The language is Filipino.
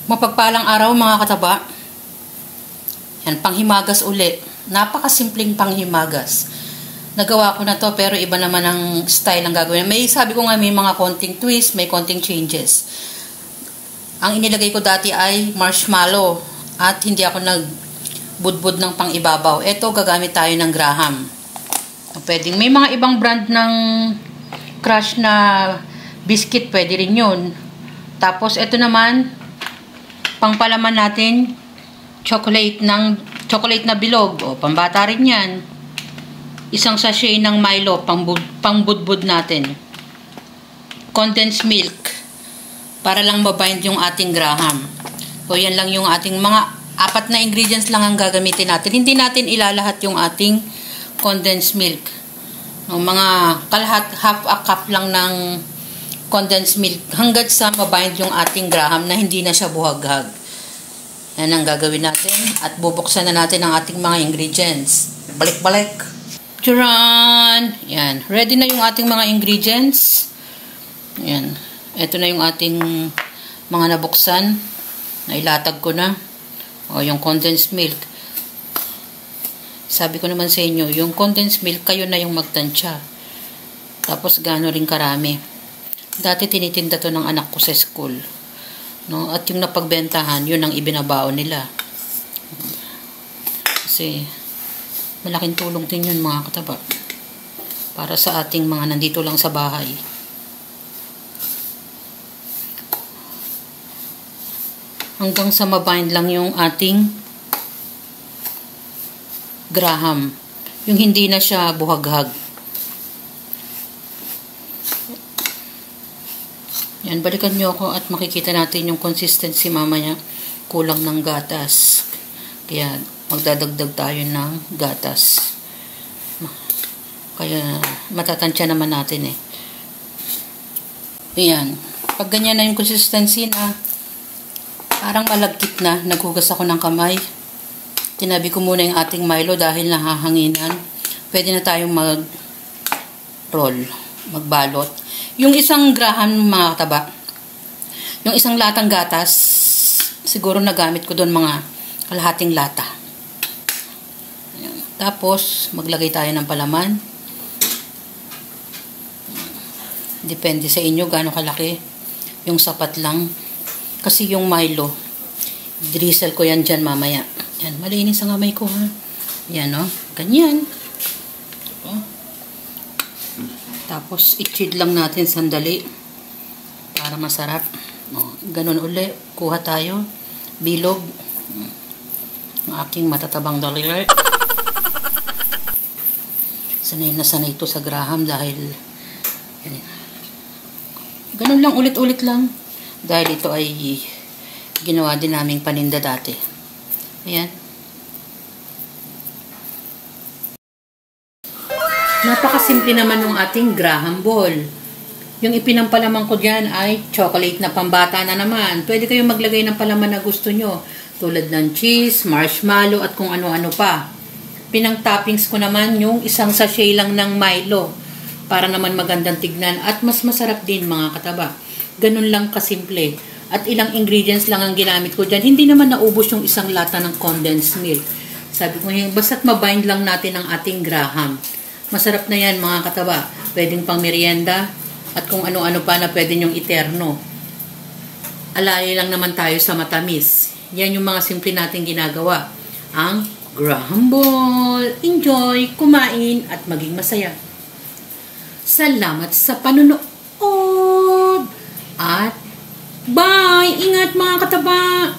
Mapagpalang araw mga kataba. Yan, panghimagas uli. Napakasimpleng panghimagas. Nagawa ko na to pero iba naman ang style ang gagawin. May sabi ko nga may mga konting twist, may konting changes. Ang inilagay ko dati ay marshmallow at hindi ako nagbudbud ng pang-ibabaw. Ito gagamit tayo ng Graham. Pwedeng may mga ibang brand ng crush na biscuit, pwede rin yun. Tapos ito naman pangpalaman natin chocolate na bilog, o pambata rin yan. Isang sachet ng Milo pangbudbud natin. Condensed milk para lang mabind yung ating Graham. So yan lang yung ating mga 4 na ingredients lang ang gagamitin natin. Hindi natin ilalahat yung ating condensed milk. No, mga half a cup lang ng condensed milk hanggat sa mabind yung ating Graham na hindi na siya buhaghag. Yan ang gagawin natin at bubuksan na natin ang ating mga ingredients. Balik-balik. Tcharan! Yan. Ready na yung ating mga ingredients. Yan. Ito na yung ating mga nabuksan. Nailatag ko na. O, yung condensed milk. Sabi ko naman sa inyo, yung condensed milk, kayo na yung magtansya. Tapos, gaano rin karami. Dati tinitinda to ng anak ko sa school. No? At yung napagbentahan, yun ang ibinabaon nila. Kasi, malaking tulong din yun mga kataba. Para sa ating mga nandito lang sa bahay. Hanggang sa mabind lang yung ating Graham. Yung hindi na siya buhaghag. Yan, balikan nyo ako at makikita natin yung consistency mamaya. Kulang ng gatas. Kaya magdadagdag tayo ng gatas. Kaya matatansya naman natin eh. Ayan. Pag ganyan na yung consistency na parang malagkit na, naghugas ako ng kamay. Tinabi ko muna yung ating Milo dahil nahahanginan. Pwede na tayong mag-roll, magbalot. Yung isang Graham mga kataba, yung isang latang gatas, siguro nagamit ko doon mga kalahating lata. Ayan. Tapos, maglagay tayo ng palaman. Depende sa inyo gaano kalaki. Yung sapat lang. Kasi yung Milo, drizzle ko yan dyan mamaya. Yan, malinis ang kamay ko ha. Yan o, ganyan. Tapos, i-chid lang natin sandali para masarap. O, ganun uli. Kuha tayo. Bilog. Ang aking matatabang daliri. Sanay na sanay ito sa Graham dahil ganun lang, ulit-ulit lang. Dahil ito ay ginawa din naming paninda dati. Ayan. Napakasimple naman ng ating Graham ball. Yung ipinampalaman ko dyan ay chocolate na pambata na naman. Pwede kayong maglagay ng palaman na gusto nyo. Tulad ng cheese, marshmallow, at kung ano-ano pa. Pinang toppings ko naman yung isang sachet lang ng Milo. Para naman magandang tignan. At mas masarap din mga kataba. Ganun lang kasimple. At ilang ingredients lang ang ginamit ko dyan. Hindi naman naubos yung isang lata ng condensed milk. Sabi ko yung basta't mabind lang natin ang ating Graham. Masarap na yan mga kataba. Pwedeng pang merienda at kung ano-ano pa na pwede nyong iterno. Alay lang naman tayo sa matamis. Yan yung mga simple natin ginagawa. Ang Graham ball. Enjoy, kumain at maging masaya. Salamat sa panunood. At bye! Ingat mga kataba!